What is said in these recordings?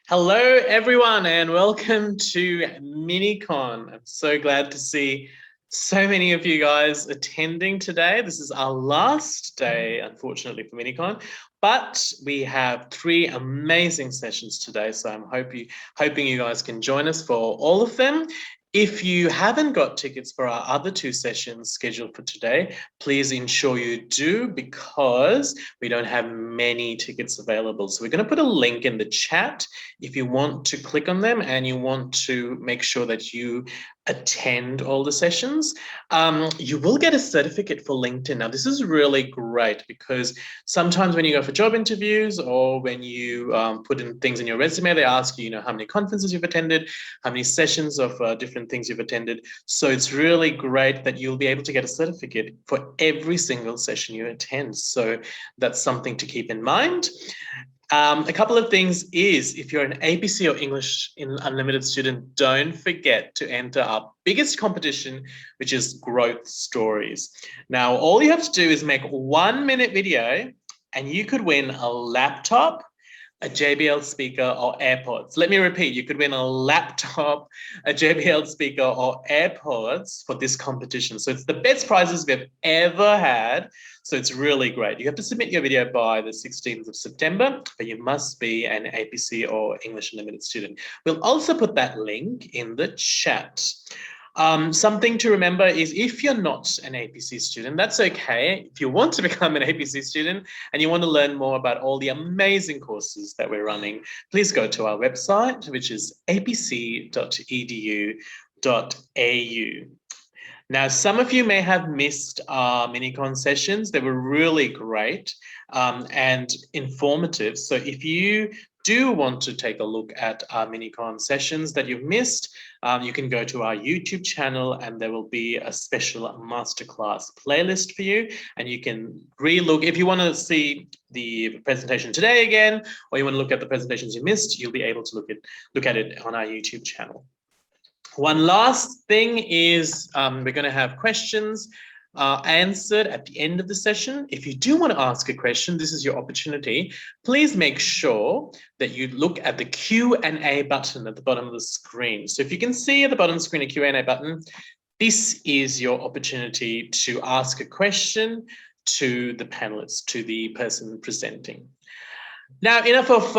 Hello, everyone, and welcome to MiniCon. I'm so glad to see so many of you guys attending today. This is our last day, unfortunately, for MiniCon, but we have 3 amazing sessions today, so I'm hoping you guys can join us for all of them. If you haven't got tickets for our other 2 sessions scheduled for today, please ensure you do, because we don't have many tickets available. So we're going to put a link in the chat if you want to click on them and you want to make sure that you attend all the sessions. You will get a certificate for LinkedIn. Now, this is really great because sometimes when you go for job interviews or when you put in things in your resume, they ask you, how many conferences you've attended, how many sessions of different things you've attended. So it's really great that you'll be able to get a certificate for every single session you attend. So that's something to keep in mind. A couple of things is, if you're an APC or English in Unlimited student, don't forget to enter our biggest competition, which is growth stories. Now, all you have to do is make 1-minute video and you could win a laptop, a JBL speaker, or AirPods. Let me repeat, you could win a laptop, a JBL speaker, or AirPods for this competition. So it's the best prizes we've ever had. So it's really great. You have to submit your video by the 16th of September, but you must be an APC or English Unlimited student. We'll also put that link in the chat. Something to remember is, if you're not an APC student, that's okay. If you want to become an APC student and you want to learn more about all the amazing courses that we're running, please go to our website, which is apc.edu.au. Now, some of you may have missed our MiniCon sessions. They were really great and informative. So if you do want to take a look at our MiniCon sessions that you've missed, you can go to our YouTube channel and there will be a special masterclass playlist for you. And you can re-look. If you want to see the presentation today again, or you want to look at the presentations you missed, you'll be able to look at it on our YouTube channel. One last thing is we're going to have questions answered at the end of the session. If you do want to ask a question, this is your opportunity. Please make sure that you look at the Q&A button at the bottom of the screen. So if you can see at the bottom of the screen a Q&A button, this is your opportunity to ask a question to the panelists, to the person presenting. Now, enough of,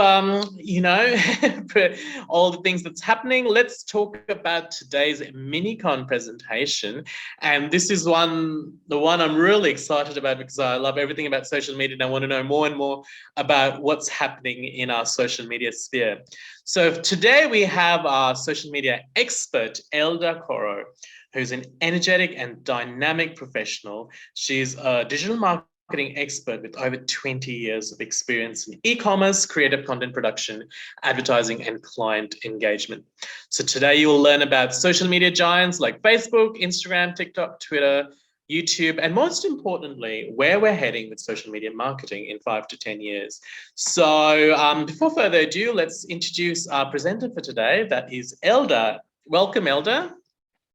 all the things that's happening. Let's talk about today's MiniCon presentation. And this is the one I'm really excited about, because I love everything about social media and I want to know more and more about what's happening in our social media sphere. So today we have our social media expert, Elda Coro, who's an energetic and dynamic professional. She's a digital marketing expert with over 20 years of experience in e-commerce, creative content production, advertising, and client engagement. So today you'll learn about social media giants like Facebook, Instagram, TikTok, Twitter, YouTube, and most importantly, where we're heading with social media marketing in 5 to 10 years. So before further ado, let's introduce our presenter for today. That is Elda. Welcome, Elda.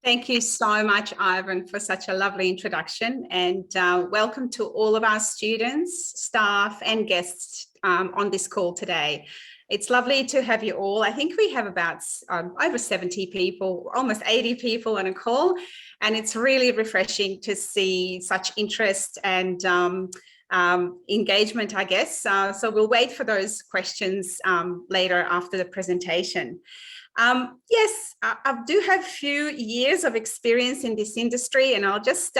Thank you so much, Ivan, for such a lovely introduction, and welcome to all of our students, staff and guests on this call today. It's lovely to have you all. I think we have about over 70 people, almost 80 people on a call, and it's really refreshing to see such interest and engagement, I guess. So we'll wait for those questions later after the presentation. Yes, I do have a few years of experience in this industry, and I'll just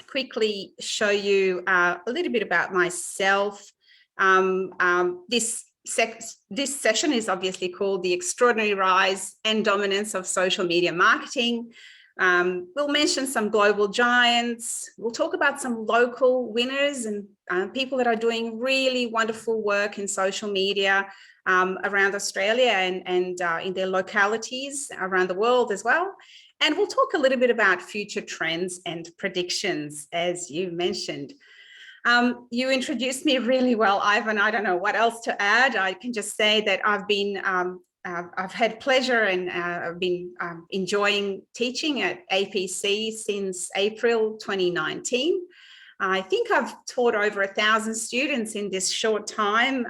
quickly show you a little bit about myself. This session is obviously called The Extraordinary Rise and Dominance of Social Media Marketing. We'll mention some global giants. We'll talk about some local winners and people that are doing really wonderful work in social media around Australia and in their localities around the world as well. And we'll talk a little bit about future trends and predictions, as you mentioned. You introduced me really well, Ivan. I don't know what else to add. I can just say that I've had pleasure and I've been enjoying teaching at APC since April 2019. I think I've taught over 1,000 students in this short time,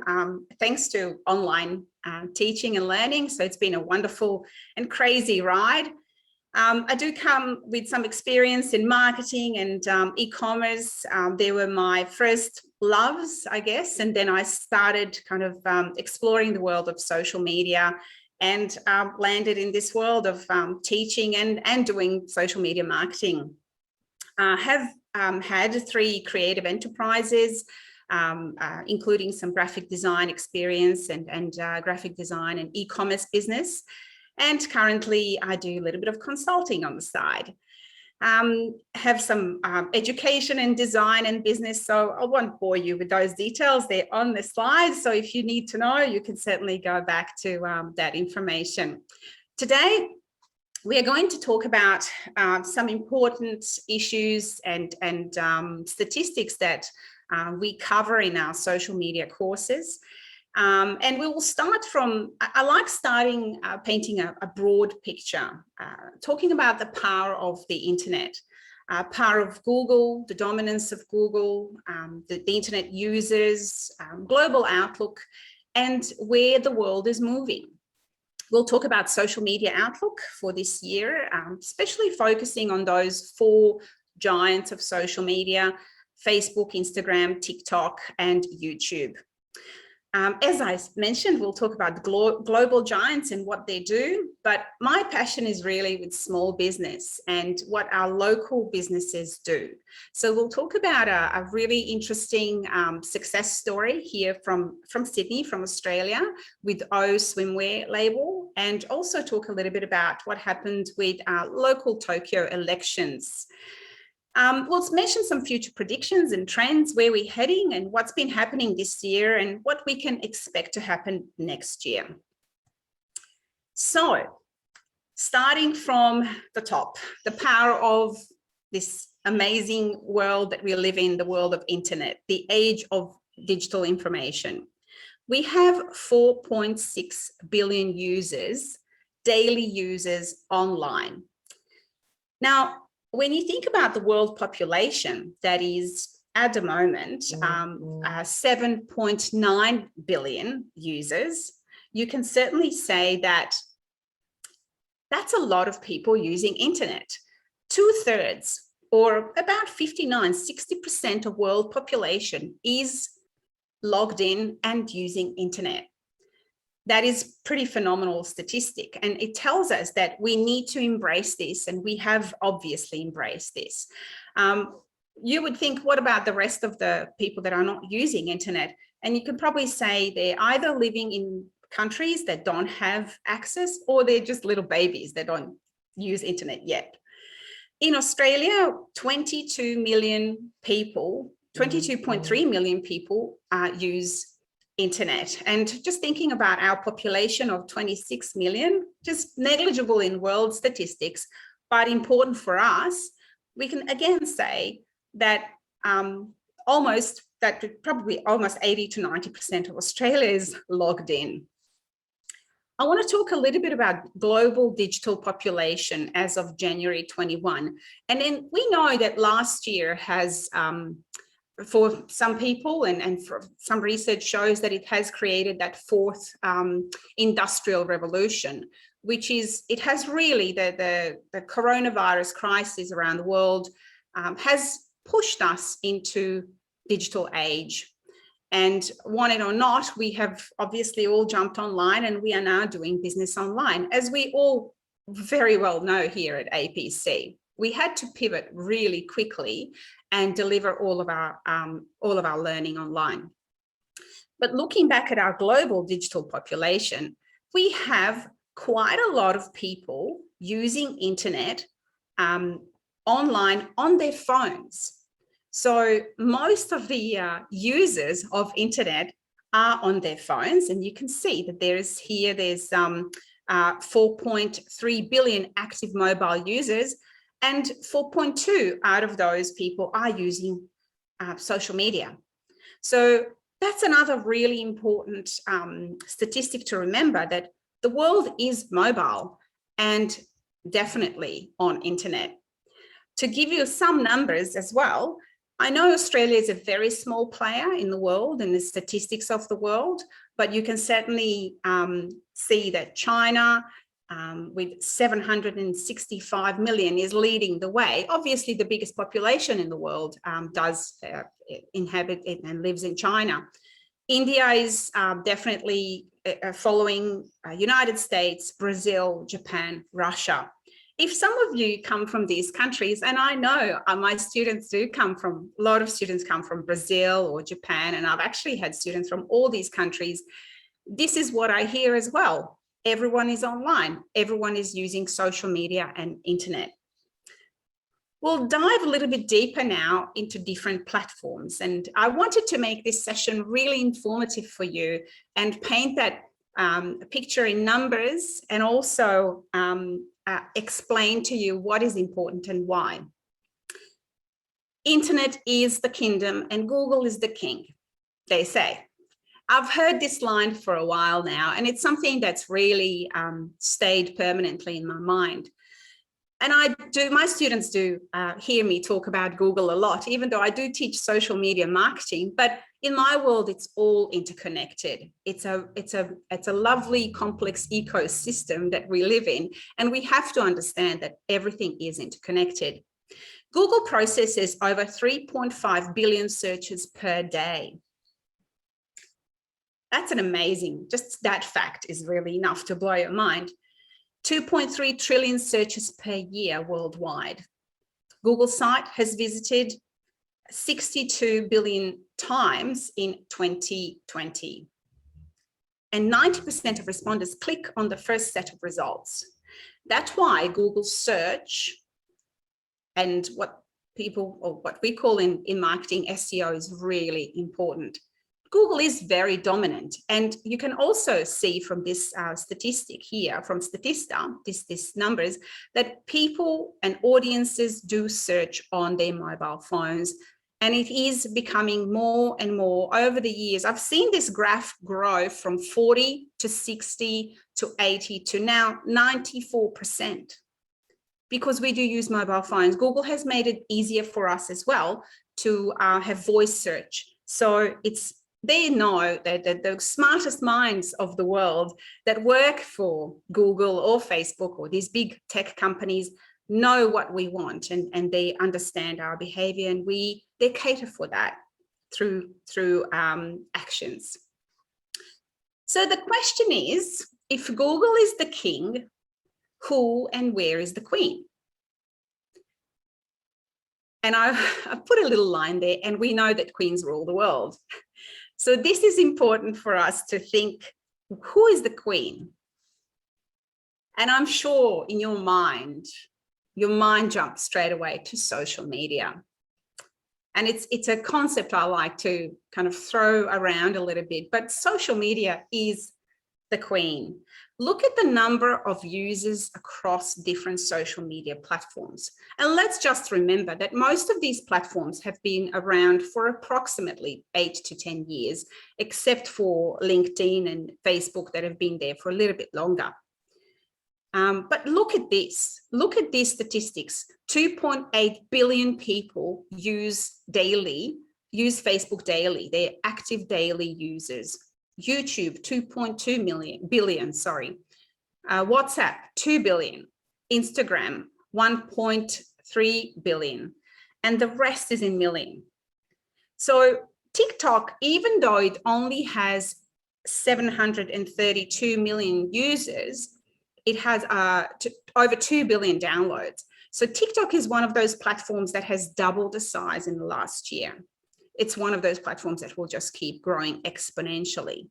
thanks to online teaching and learning. So it's been a wonderful and crazy ride. I do come with some experience in marketing and e-commerce. They were my first loves, I guess. And then I started kind of exploring the world of social media and landed in this world of teaching and doing social media marketing. Have had 3 creative enterprises, including some graphic design experience and graphic design and e-commerce business. And currently I do a little bit of consulting on the side. Have some education and design and business, so I won't bore you with those details. They're on the slides, so if you need to know, you can certainly go back to that information. Today, we are going to talk about some important issues and statistics that we cover in our social media courses. And we will start from, I like starting painting a broad picture, talking about the power of the internet, power of Google, the dominance of Google, the internet users, global outlook, and where the world is moving. We'll talk about social media outlook for this year, especially focusing on those 4 giants of social media: Facebook, Instagram, TikTok, and YouTube. As I mentioned, we'll talk about the global giants and what they do, but my passion is really with small business and what our local businesses do. So we'll talk about a really interesting success story here from Sydney, from Australia, with O Swimwear label, and also talk a little bit about what happened with our local Tokyo elections. We'll mention some future predictions and trends, where we're heading and what's been happening this year and what we can expect to happen next year. So, starting from the top, the power of this amazing world that we live in, the world of internet, the age of digital information. We have 4.6 billion users, daily users online. Now, when you think about the world population, that is at the moment 7.9 billion users, you can certainly say that that's a lot of people using internet. 2/3, or about 59–60% of world population is logged in and using internet. That is pretty phenomenal statistic, and it tells us that we need to embrace this, and we have obviously embraced this. You would think, what about the rest of the people that are not using internet? And you could probably say they're either living in countries that don't have access, or they're just little babies that don't use internet yet. In Australia, 22 million people, 22.3 million people use internet. And just thinking about our population of 26 million, just negligible in world statistics, but important for us, we can again say that probably almost 80–90% of Australia is logged in. I want to talk a little bit about global digital population as of January 21. And then we know that last year has, for some people and for some research shows that it has created that 4th industrial revolution, which is, it has really, the coronavirus crisis around the world has pushed us into digital age. And want it or not, we have obviously all jumped online, and we are now doing business online, as we all very well know here at APC. We had to pivot really quickly and deliver all of our learning online. But looking back at our global digital population, we have quite a lot of people using internet online on their phones. So most of the users of internet are on their phones, and you can see that there's 4.3 billion active mobile users, and 4.2 out of those people are using social media. So that's another really important statistic to remember, that the world is mobile and definitely on internet. To give you some numbers as well, I know Australia is a very small player in the world and the statistics of the world, but you can certainly see that China, with 765 million, is leading the way. Obviously, the biggest population in the world does inhabit it and lives in China. India is definitely following United States, Brazil, Japan, Russia. If some of you come from these countries, and I know my students do come from, a lot of students come from Brazil or Japan, and I've actually had students from all these countries, this is what I hear as well. Everyone is online. Everyone is using social media and internet. We'll dive a little bit deeper now into different platforms. And I wanted to make this session really informative for you and paint that picture in numbers, and also explain to you what is important and why. Internet is the kingdom and Google is the king, they say. I've heard this line for a while now, and it's something that's really stayed permanently in my mind. And my students do hear me talk about Google a lot, even though I do teach social media marketing, but in my world, it's all interconnected. It's a lovely, complex ecosystem that we live in, and we have to understand that everything is interconnected. Google processes over 3.5 billion searches per day. That's an amazing, just that fact is really enough to blow your mind. 2.3 trillion searches per year worldwide. Google's site has visited 62 billion times in 2020. And 90% of respondents click on the first set of results. That's why Google search and what we call in marketing SEO is really important. Google is very dominant, and you can also see from this statistic here, from Statista, this numbers, that people and audiences do search on their mobile phones, and it is becoming more and more over the years. I've seen this graph grow from 40 to 60 to 80 to now 94%, because we do use mobile phones. Google has made it easier for us as well to have voice search. So they know that the smartest minds of the world that work for Google or Facebook or these big tech companies know what we want, and they understand our behavior, and they cater for that through actions. So the question is, if Google is the king, who and where is the queen? And I put a little line there, and we know that queens rule the world. So this is important for us to think, who is the queen? And I'm sure in your mind jumps straight away to social media. And it's a concept I like to kind of throw around a little bit, but social media is the queen. Look at the number of users across different social media platforms. And let's just remember that most of these platforms have been around for approximately 8 to 10 years, except for LinkedIn and Facebook that have been there for a little bit longer. But look at this. Look at these statistics. 2.8 billion people use Facebook daily. They're active daily users. YouTube, 2.2 billion. WhatsApp, 2 billion. Instagram, 1.3 billion. And the rest is in million. So TikTok, even though it only has 732 million users, it has over 2 billion downloads. So TikTok is one of those platforms that has doubled the size in the last year. It's one of those platforms that will just keep growing exponentially.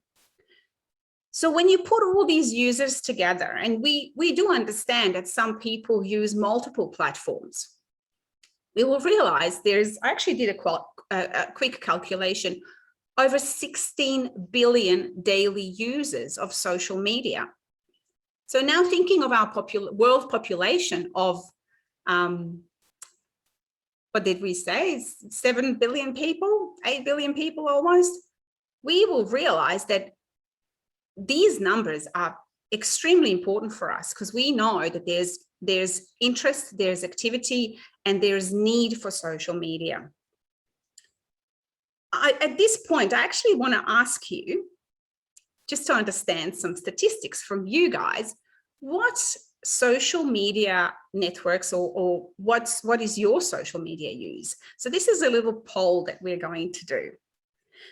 So when you put all these users together, and we do understand that some people use multiple platforms, we will realize I actually did a quick calculation, over 16 billion daily users of social media. So now thinking of our world population of, what did we say, 7 billion people, 8 billion people almost, we will realize that these numbers are extremely important for us, because we know that there's interest, there's activity, and there's need for social media. At this point, I actually want to ask you, just to understand some statistics from you guys, what social media networks or what is your social media use? So this is a little poll that we're going to do.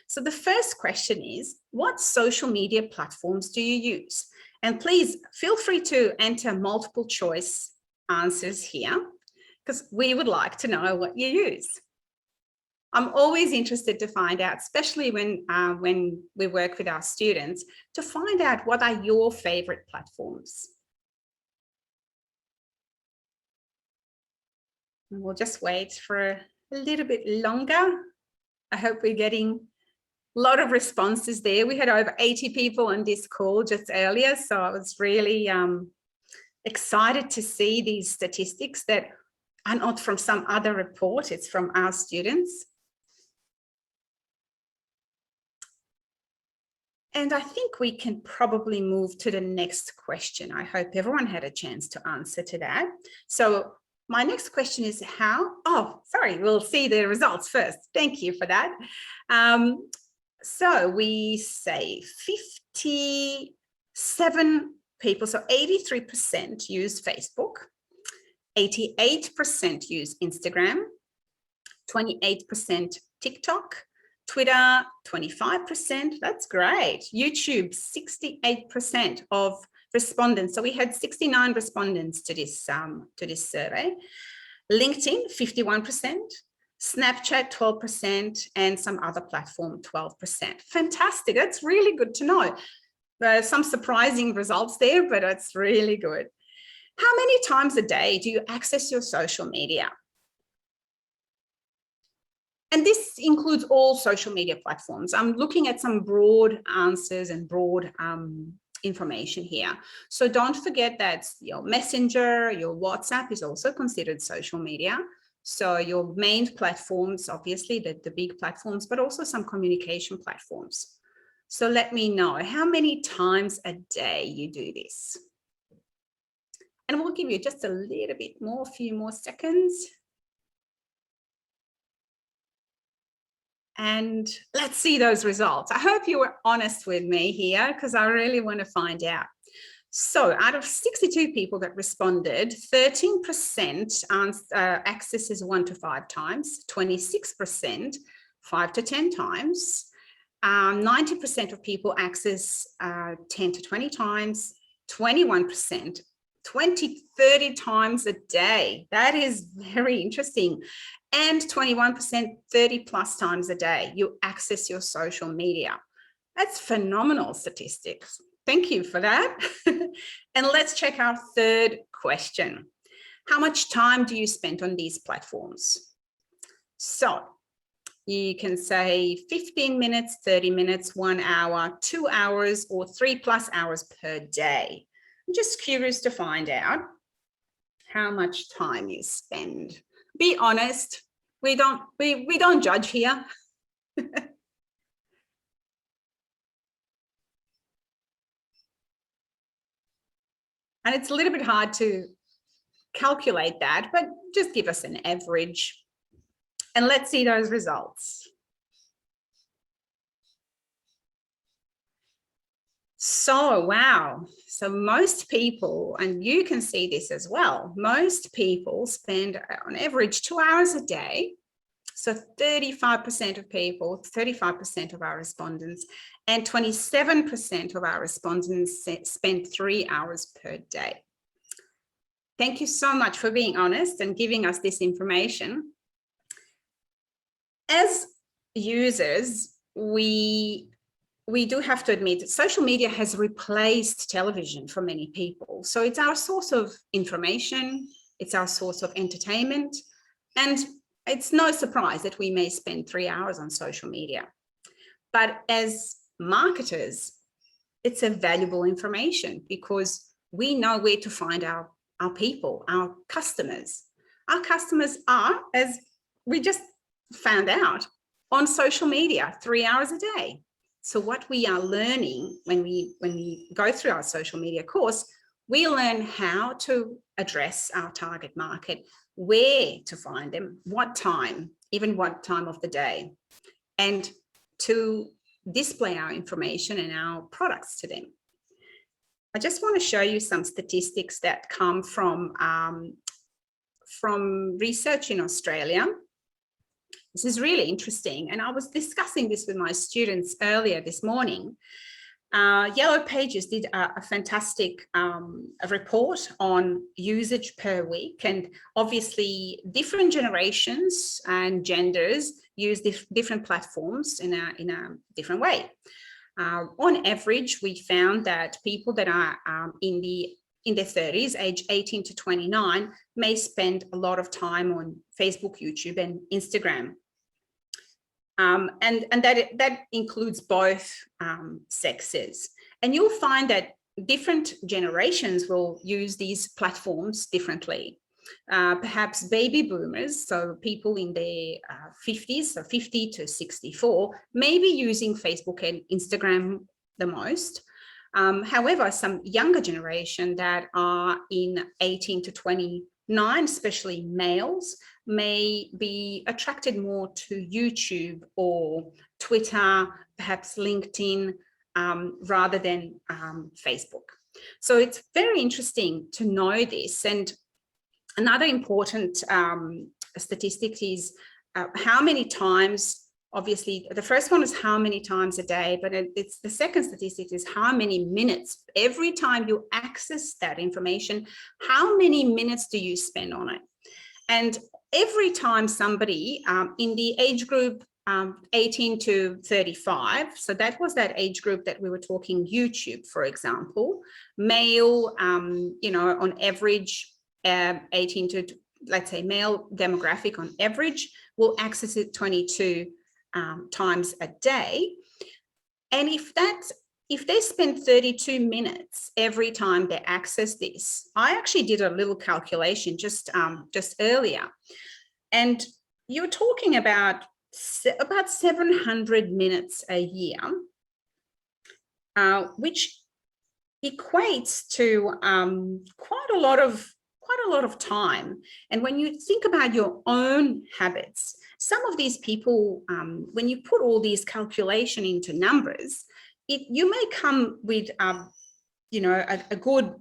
So the first question is, what social media platforms do you use? And please feel free to enter multiple choice answers here, because we would like to know what you use. I'm always interested to find out, especially when we work with our students, to find out what are your favorite platforms. And we'll just wait for a little bit longer. I hope we're getting a lot of responses there. We had over 80 people on this call just earlier, so I was really excited to see these statistics that are not from some other report, it's from our students. And I think we can probably move to the next question. I hope everyone had a chance to answer to that. So my next question is we'll see the results first. Thank you for that. So we say 57 people, so 83% use Facebook, 88% use Instagram, 28% TikTok, Twitter, 25%, that's great. YouTube, 68% of respondents. So we had 69 respondents to this survey. LinkedIn, 51%, Snapchat, 12%, and some other platform, 12%. Fantastic, that's really good to know. Some surprising results there, but it's really good. How many times a day do you access your social media? And this includes all social media platforms. I'm looking at some broad answers and broad information here. So don't forget that your Messenger, your WhatsApp is also considered social media. So your main platforms, obviously the big platforms, but also some communication platforms. So let me know how many times a day you do this. And we'll give you just a little bit more, a few more seconds. And let's see those results. I hope you were honest with me here, because I really want to find out. So out of 62 people that responded, 13% accesses 1 to 5 times, 26% 5 to 10 times, 90% of people access 10 to 20 times, 21% 20-30 times a day. That is very interesting. And 21% 30 plus times a day you access your social media. That's phenomenal statistics. Thank you for that. And let's check our third question. How much time do you spend on these platforms? So you can say 15 minutes, 30 minutes, 1 hour, 2 hours, or 3+ hours per day. I'm just curious to find out how much time you spend. Be honest. We don't judge here. And it's a little bit hard to calculate that, but just give us an average. And let's see those results. So, wow. So most people, and you can see this as well, most people spend on average 2 hours a day. So 35% of people, 35% of our respondents, and 27% of our respondents spend 3 hours per day. Thank you so much for being honest and giving us this information. As users, we do have to admit that social media has replaced television for many people. So it's our source of information, it's our source of entertainment, and it's no surprise that we may spend 3 hours on social media. But as marketers, it's a valuable information because we know where to find our people, our customers. Our customers are, as we just found out, on social media 3 hours a day. So what we are learning when we go through our social media course, we learn how to address our target market, where to find them, what time, even what time of the day. and to display our information and our products to them. I just want to show you some statistics that come from research in Australia. This is really interesting, and I was discussing this with my students earlier this morning. Yellow Pages did a fantastic report on usage per week, and obviously different generations and genders use different platforms in a different way. On average, we found that people that are in their 30s, age 18 to 29, may spend a lot of time on Facebook, YouTube, and Instagram. And that includes both sexes. And you'll find that different generations will use these platforms differently. Perhaps baby boomers, so people in their 50s, so 50 to 64, may be using Facebook and Instagram the most. However, some younger generation that are in 18 to 29, especially males, may be attracted more to YouTube or Twitter, perhaps LinkedIn, rather than Facebook. So it's very interesting to know this. And another important statistic is how many times, obviously, the first one is how many times a day, but it's the second statistic is how many minutes. Every time you access that information, how many minutes do you spend on it? And every time somebody in the age group 18 to 35, so that was that age group that we were talking YouTube, for example, male, on average, 18 to, let's say, male demographic on average will access it 22 times a day. And if they spend 32 minutes every time they access this, I actually did a little calculation just earlier, and you're talking about 700 minutes a year, which equates to quite a lot of time. And when you think about your own habits, some of these people, when you put all these calculation into numbers, you may come with, a good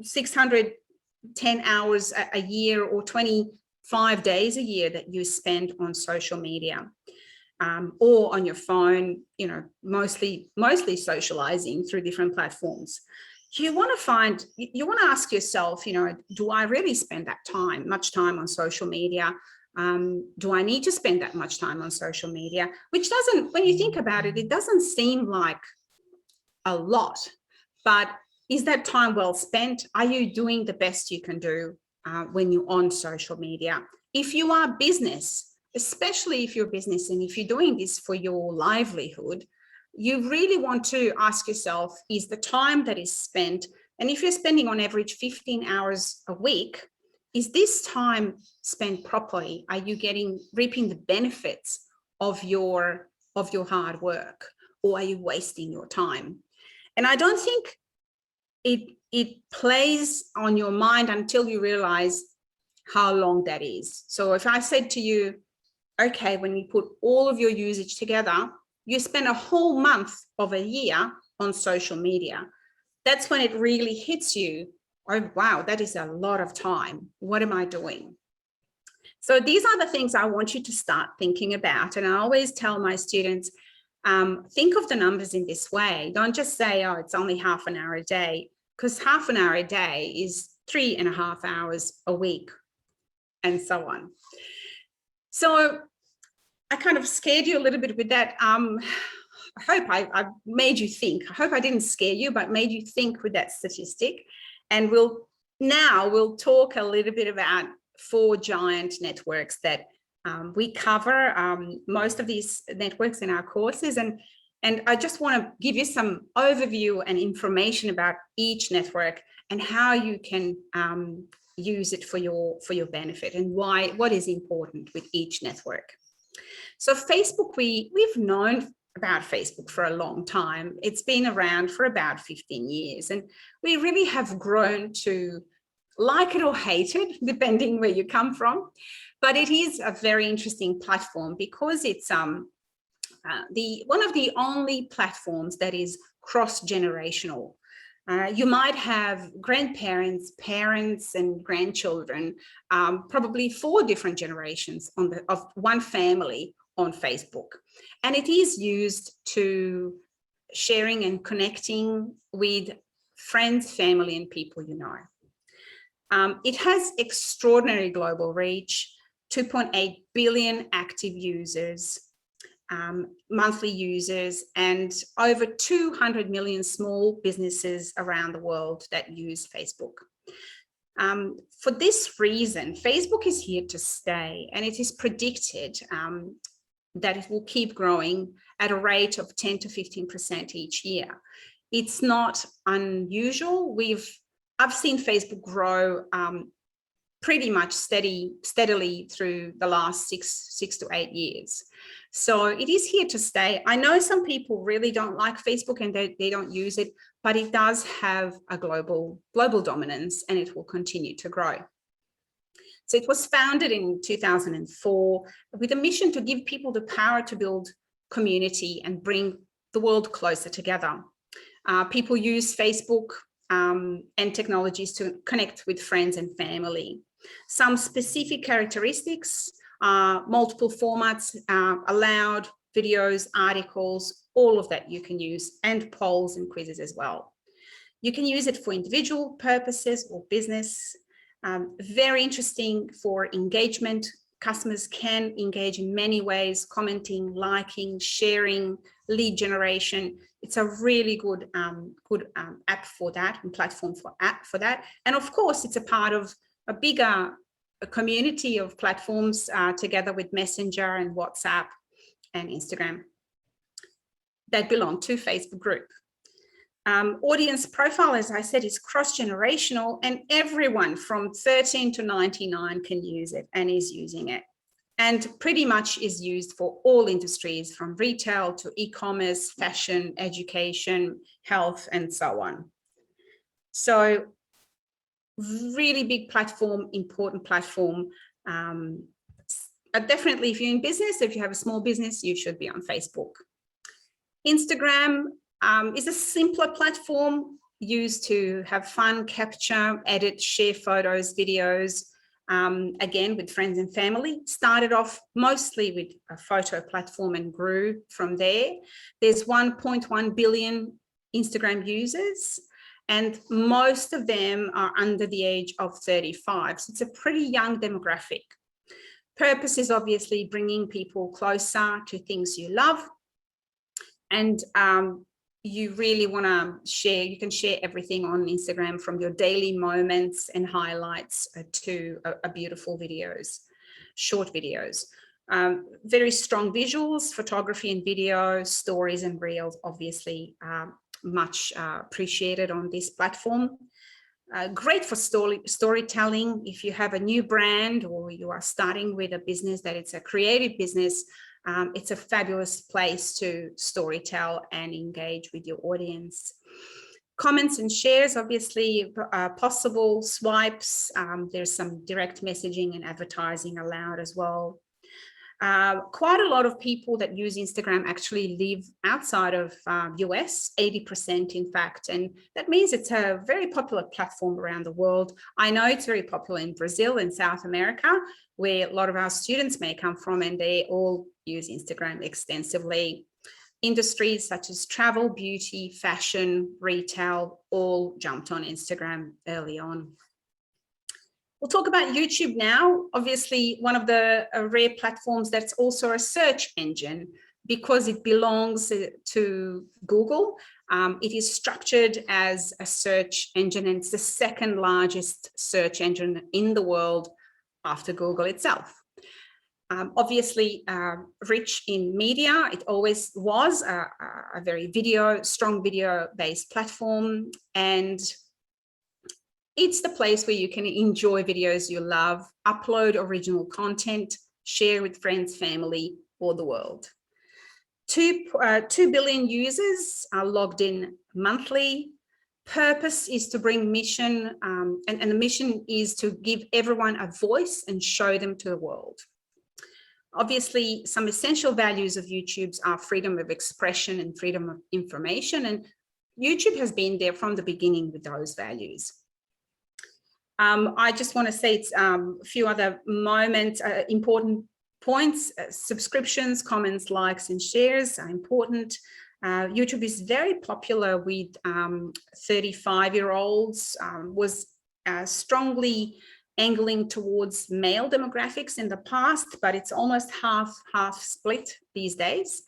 610 hours a year, or 25 days a year that you spend on social media, or on your phone, mostly socializing through different platforms. You want to ask yourself, do I really spend much time on social media? Do I need to spend that much time on social media? Which doesn't, when you think about it, it doesn't seem like a lot, but is that time well spent? Are you doing the best you can do when you're on social media? If you are business, especially if you're business and if you're doing this for your livelihood, you really want to ask yourself, is the time that is spent, and if you're spending on average 15 hours a week, is this time spent properly? Are you reaping the benefits of your hard work, or are you wasting your time? And I don't think it plays on your mind until you realize how long that is. So if I said to you, okay, when you put all of your usage together, you spend a whole month of a year on social media, that's when it really hits you. Oh, wow, that is a lot of time. What am I doing? So these are the things I want you to start thinking about. And I always tell my students, think of the numbers in this way. Don't just say, oh, it's only half an hour a day, because half an hour a day is 3.5 hours a week, and so on. So I kind of scared you a little bit with that. I hope I made you think. I hope I didn't scare you, but made you think with that statistic. And we'll talk a little bit about 4 giant networks that we cover, most of these networks in our courses. And I just want to give you some overview and information about each network and how you can use it for your benefit, and what is important with each network. So Facebook, we've known about Facebook for a long time. It's been around for about 15 years, and we really have grown to like it or hate it, depending where you come from. But it is a very interesting platform because it's one of the only platforms that is cross-generational. You might have grandparents, parents, and grandchildren, probably 4 different generations of one family on Facebook. And it is used to sharing and connecting with friends, family, and people you know. It has extraordinary global reach, 2.8 billion active users, monthly users, and over 200 million small businesses around the world that use Facebook. For this reason, Facebook is here to stay, and it is predicted that it will keep growing at a rate of 10 to 15% each year. It's not unusual. I've seen Facebook grow pretty much steadily through the last six to 8 years. So it is here to stay. I know some people really don't like Facebook and they don't use it, but it does have a global dominance, and it will continue to grow. So it was founded in 2004 with a mission to give people the power to build community and bring the world closer together. People use Facebook and technologies to connect with friends and family. Some specific characteristics are multiple formats, allowed videos, articles, all of that you can use, and polls and quizzes as well. You can use it for individual purposes or business. Very interesting for engagement. Customers can engage in many ways: commenting, liking, sharing, lead generation. It's a really good app for that, and platform for that. And of course, it's a part of a bigger community of platforms together with Messenger and WhatsApp and Instagram that belong to Facebook group. Audience profile, as I said, is cross-generational, and everyone from 13 to 99 can use it and is using it. And pretty much is used for all industries, from retail to e-commerce, fashion, education, health, and so on. So really big platform, important platform. Definitely, if you're in business, if you have a small business, you should be on Facebook. Instagram is a simpler platform used to have fun, capture, edit, share photos, videos, again, with friends and family. Started off mostly with a photo platform and grew from there. There's 1.1 billion Instagram users, and most of them are under the age of 35. So it's a pretty young demographic. Purpose is obviously bringing people closer to things you love. And you really want to share, you can share everything on Instagram, from your daily moments and highlights to a beautiful videos, short videos. Very strong visuals, photography and video, stories and reels, obviously much appreciated on this platform. Great for storytelling. If you have a new brand or you are starting with a business that it's a creative business, it's a fabulous place to storytell and engage with your audience. Comments and shares, obviously possible. Swipes, there's some direct messaging and advertising allowed as well. Quite a lot of people that use Instagram actually live outside of US, 80% in fact, and that means it's a very popular platform around the world. I know it's very popular in Brazil and South America, where a lot of our students may come from, and they all use Instagram extensively. Industries such as travel, beauty, fashion, retail, all jumped on Instagram early on. We'll talk about YouTube now. Obviously, one of the rare platforms that's also a search engine, because it belongs to Google. It is structured as a search engine, and it's the second largest search engine in the world after Google itself. Obviously, rich in media. It always was a very strong video-based platform, and it's the place where you can enjoy videos you love, upload original content, share with friends, family, or the world. 2 billion users are logged in monthly. Purpose is to bring mission, and the mission is to give everyone a voice and show them to the world. Obviously, some essential values of YouTube's are freedom of expression and freedom of information, and YouTube has been there from the beginning with those values. I just want to say it's a few other moments, important points. Subscriptions, comments, likes, and shares are important. YouTube is very popular with 35-year-olds, was strongly angling towards male demographics in the past, but it's almost half split these days.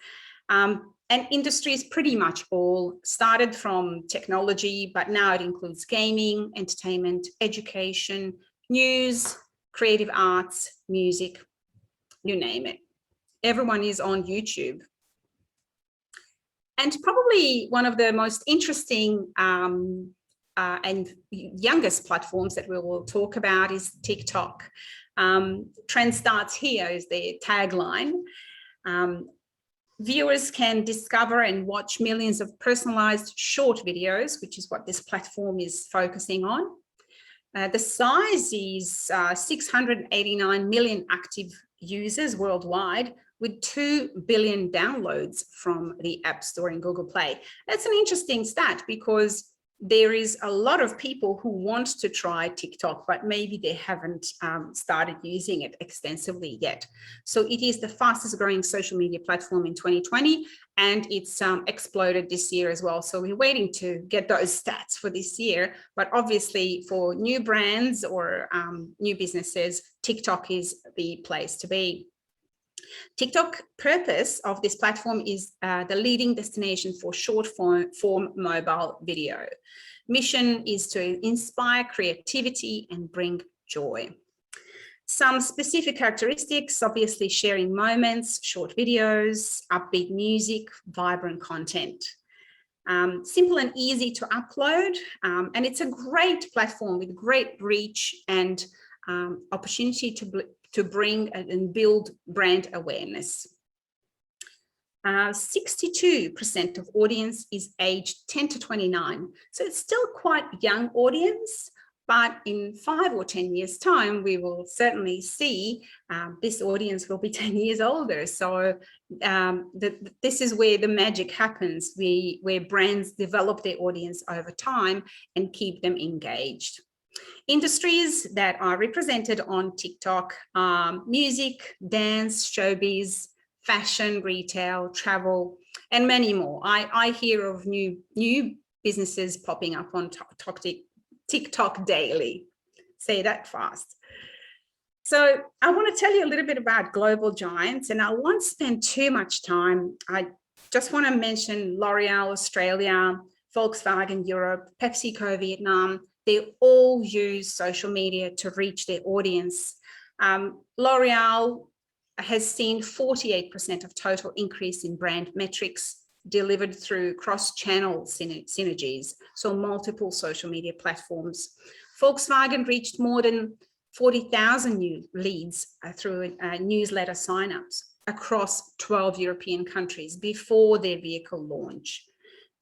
And industries pretty much all started from technology, but now it includes gaming, entertainment, education, news, creative arts, music, you name it. Everyone is on YouTube. And probably one of the most interesting and youngest platforms that we will talk about is TikTok. Trend starts here is their tagline. Viewers can discover and watch millions of personalized short videos, which is what this platform is focusing on. The size is 689 million active users worldwide, with 2 billion downloads from the App Store and Google Play. That's an interesting stat because there is a lot of people who want to try TikTok, but maybe they haven't started using it extensively yet. So it is the fastest growing social media platform in 2020, and it's exploded this year as well. So we're waiting to get those stats for this year. But obviously for new brands or new businesses, TikTok is the place to be. TikTok purpose of this platform is the leading destination for short form mobile video. Mission is to inspire creativity and bring joy. Some specific characteristics, obviously sharing moments, short videos, upbeat music, vibrant content. Simple and easy to upload, and it's a great platform with great reach and opportunity to bring and build brand awareness. 62% of audience is aged 10 to 29. So it's still quite young audience, but in 5 or 10 years time, we will certainly see this audience will be 10 years older. So this is where the magic happens, where brands develop their audience over time and keep them engaged. Industries that are represented on TikTok are music, dance, showbiz, fashion, retail, travel, and many more. I hear of new businesses popping up on TikTok daily. Say that fast. So I want to tell you a little bit about global giants, and I won't spend too much time. I just want to mention L'Oreal Australia, Volkswagen Europe, PepsiCo Vietnam. They all use social media to reach their audience. L'Oreal has seen 48% of total increase in brand metrics delivered through cross-channel synergies, so multiple social media platforms. Volkswagen reached more than 40,000 new leads through newsletter signups across 12 European countries before their vehicle launch.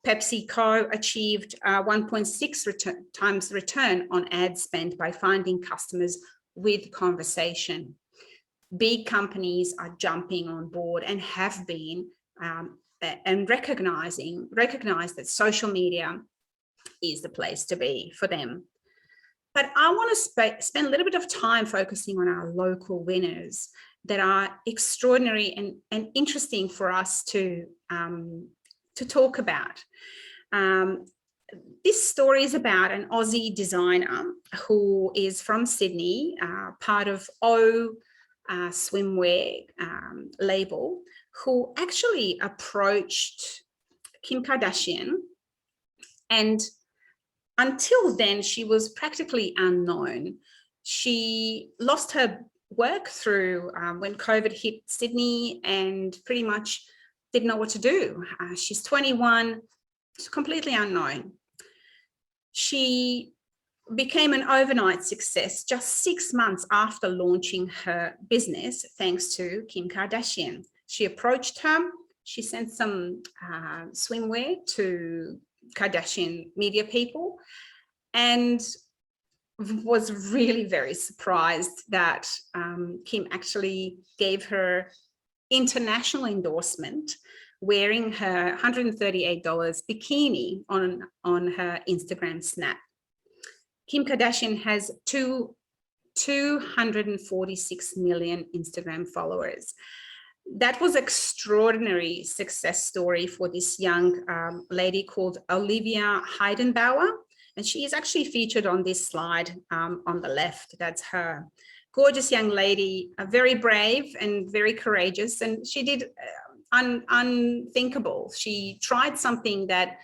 PepsiCo achieved 1.6 times return on ad spend by finding customers with conversation. Big companies are jumping on board and have been and recognize that social media is the place to be for them. But I want to spend a little bit of time focusing on our local winners that are extraordinary and interesting for us to talk about. This story is about an Aussie designer who is from Sydney, part of O swimwear label, who actually approached Kim Kardashian, and until then she was practically unknown. She lost her work through when COVID hit Sydney and pretty much didn't know what to do. She's 21, she's completely unknown. She became an overnight success just 6 months after launching her business, thanks to Kim Kardashian. She approached her, she sent some swimwear to Kardashian media people, and was really very surprised that Kim actually gave her international endorsement wearing her $138 bikini on her Instagram snap. Kim Kardashian has 246 million Instagram followers. That was an extraordinary success story for this young lady called Olivia Heidenbauer. And she is actually featured on this slide on the left. That's her. Gorgeous young lady, very brave and very courageous. And she did unthinkable. She tried something that,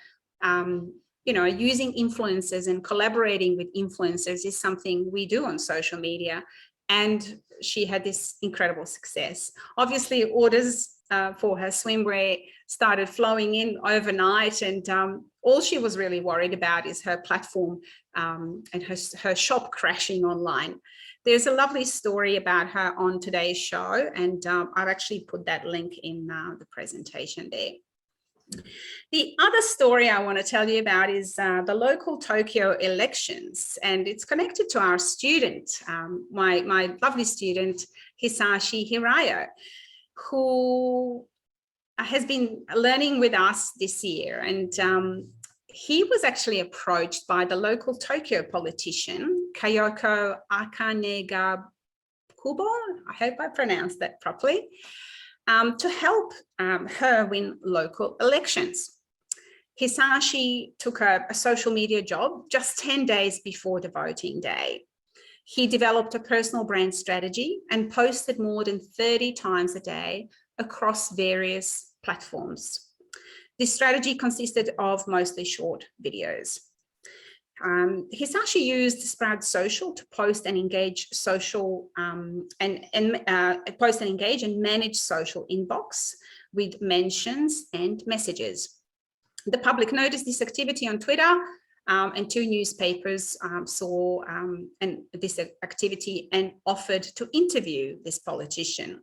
you know, using influencers and collaborating with influencers is something we do on social media. And she had this incredible success. Obviously, orders for her swimwear started flowing in overnight, and all she was really worried about is her platform and her shop crashing online. There's a lovely story about her on today's show, and I've actually put that link in the presentation there. The other story I want to tell you about is the local Tokyo elections, and it's connected to our student, my lovely student, Hisashi Hirayo, who has been learning with us this year. And he was actually approached by the local Tokyo politician, Kayoko Akanega Kubo, I hope I pronounced that properly, to help her win local elections. Hisashi took a social media job just 10 days before the voting day. He developed a personal brand strategy and posted more than 30 times a day across various platforms. This strategy consisted of mostly short videos. Hisashi used Sprout Social to post and engage social post and engage and manage social inbox with mentions and messages. The public noticed this activity on Twitter, and 2 newspapers saw this activity and offered to interview this politician.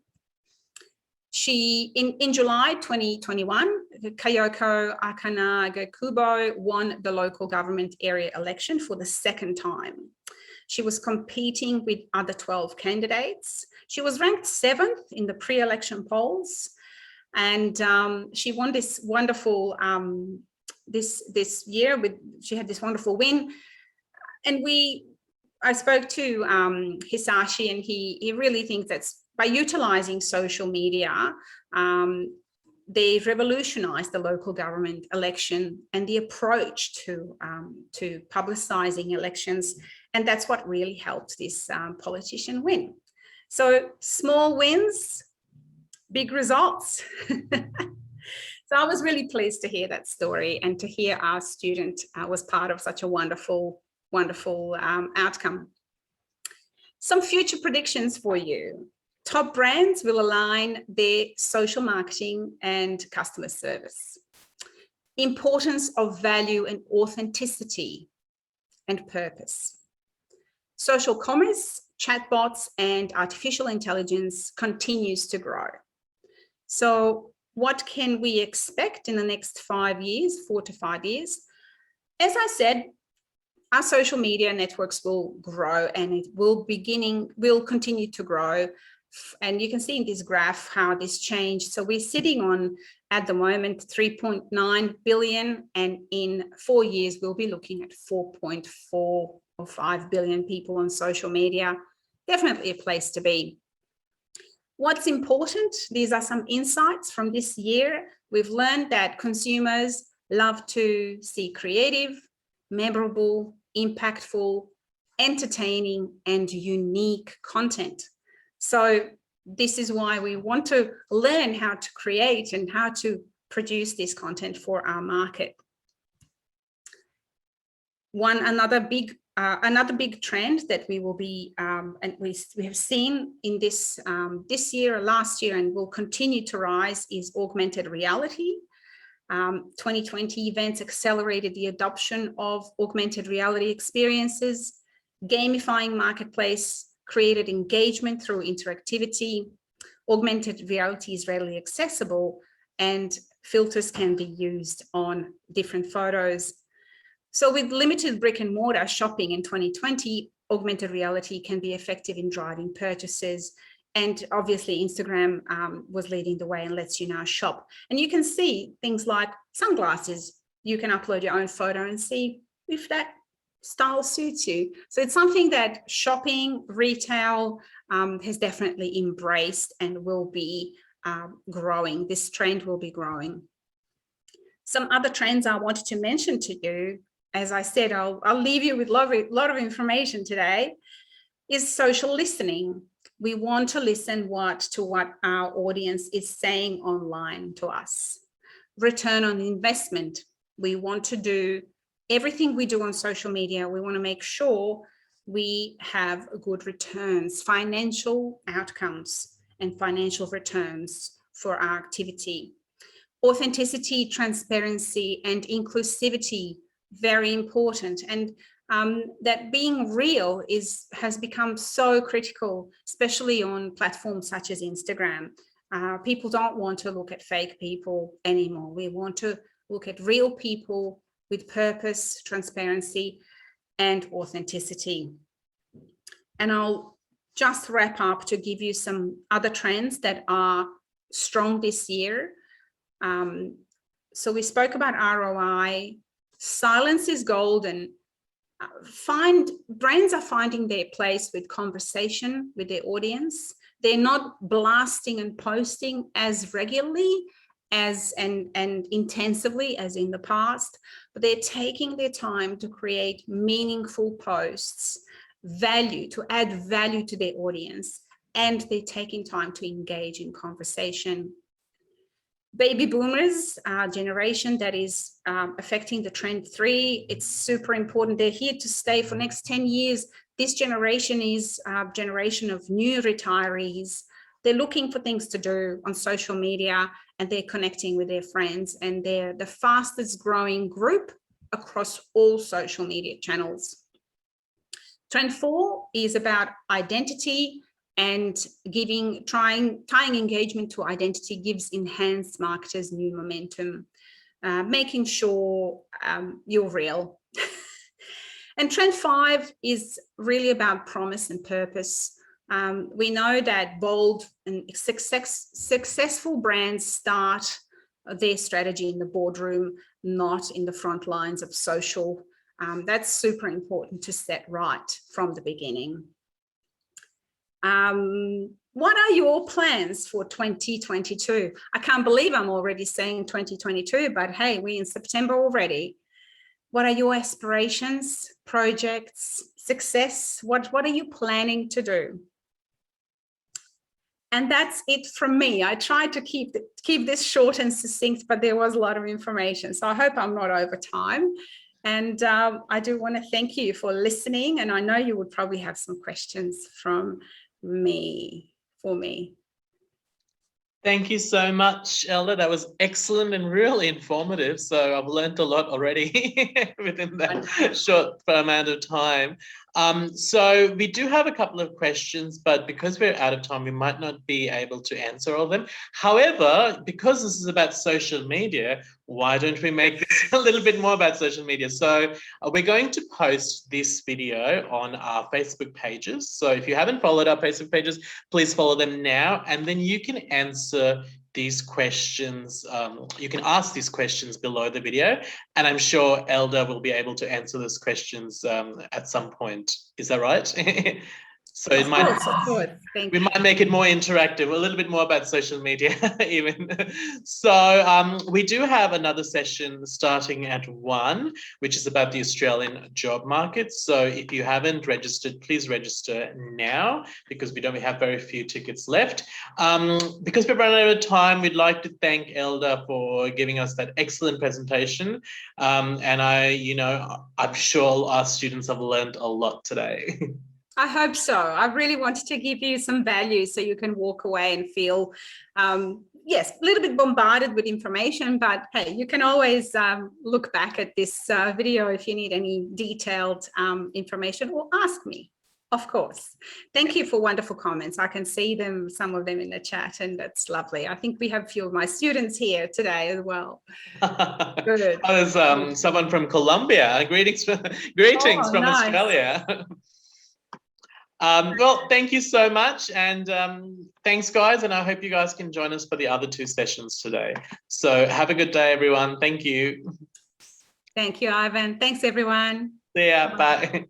In July 2021, Kayoko Akanaga Kubo won the local government area election for the 2nd time. She was competing with other 12 candidates. She was ranked 7th in the pre-election polls, and she won this wonderful this year. She had this wonderful win, and I spoke to Hisashi, and he really thinks that's by utilizing social media, they revolutionized the local government election and the approach to publicizing elections, and that's what really helped this politician win. So small wins, big results. So I was really pleased to hear that story and to hear our student was part of such a wonderful outcome. Some future predictions for you. Top brands will align their social marketing and customer service. Importance of value and authenticity and purpose. Social commerce, chatbots, and artificial intelligence continues to grow. So what can we expect in the next 5 years, 4 to 5 years? As I said, our social media networks will grow, and it will continue to grow. And you can see in this graph how this changed. So we're sitting on, at the moment, 3.9 billion, and in 4 years, we'll be looking at 4.4 or 5 billion people on social media. Definitely a place to be. What's important? These are some insights from this year. We've learned that consumers love to see creative, memorable, impactful, entertaining, and unique content. So this is why we want to learn how to create and how to produce this content for our market. Another big trend that we will be and we have seen in this year or last year and will continue to rise is augmented reality. 2020 events accelerated the adoption of augmented reality experiences. Gamifying marketplace created engagement through interactivity. Augmented reality is readily accessible, and filters can be used on different photos. So with limited brick and mortar shopping in 2020, augmented reality can be effective in driving purchases. And obviously Instagram was leading the way and lets you now shop. And you can see things like sunglasses. You can upload your own photo and see if that style suits you. So it's something that shopping, retail has definitely embraced and will be growing. This trend will be growing. Some other trends I wanted to mention to you, as I said, I'll leave you with a lot of information today, is social listening. We want to listen to what our audience is saying online to us. Return on investment. We want to do everything we do on social media. We want to make sure we have good returns, financial outcomes and financial returns for our activity. Authenticity, transparency, and inclusivity, very important. And that being real has become so critical, especially on platforms such as Instagram. People don't want to look at fake people anymore. We want to look at real people with purpose, transparency, and authenticity. And I'll just wrap up to give you some other trends that are strong this year. So we spoke about ROI. Silence is golden. Brands are finding their place with conversation with their audience. They're not blasting and posting as regularly and intensively as in the past, but they're taking their time to create meaningful posts, to add value to their audience, and they're taking time to engage in conversation. Baby boomers, generation that is affecting the trend 3. It's super important. They're here to stay for next 10 years. This generation is a generation of new retirees. They're looking for things to do on social media and they're connecting with their friends, and they're the fastest growing group across all social media channels. Trend 4 is about identity, and tying engagement to identity gives enhanced marketers new momentum, making sure you're real. And trend 5 is really about promise and purpose. We know that bold and successful brands start their strategy in the boardroom, not in the front lines of social. That's super important to set right from the beginning. What are your plans for 2022? I can't believe I'm already saying 2022, but hey, we're in September already. What are your aspirations, projects, success? What are you planning to do? And that's it from me. I tried to keep this short and succinct, but there was a lot of information. So I hope I'm not over time. And I do want to thank you for listening. And I know you would probably have some questions for me. Thank you so much, Elda. That was excellent and really informative. So I've learned a lot already within that short amount of time. So we do have a couple of questions, but because we're out of time, we might not be able to answer all of them. However, because this is about social media, why don't we make this a little bit more about social media? So we're going to post this video on our Facebook pages. So if you haven't followed our Facebook pages, please follow them now, and then you can answer these questions. You can ask these questions below the video, and I'm sure Elda will be able to answer those questions at some point. Is that right? So it might, we might make it more interactive, a little bit more about social media even. So we do have another session starting at 1, which is about the Australian job market. So if you haven't registered, please register now, because we have very few tickets left. Because we've run out of time, we'd like to thank Elda for giving us that excellent presentation. And I'm sure our students have learned a lot today. I hope so. I really wanted to give you some value so you can walk away and feel, yes, a little bit bombarded with information, but hey, you can always look back at this video if you need any detailed information, or ask me Of course. Thank you for wonderful comments. I can see them, some of them in the chat, and that's lovely. I think we have a few of my students here today as well. Good. Oh, there's someone from Colombia. Greetings from Nice. Australia. Well, thank you so much, and thanks, guys. And I hope you guys can join us for the other 2 sessions today. So have a good day, everyone. Thank you. Thank you, Ivan. Thanks, everyone. See ya. Bye.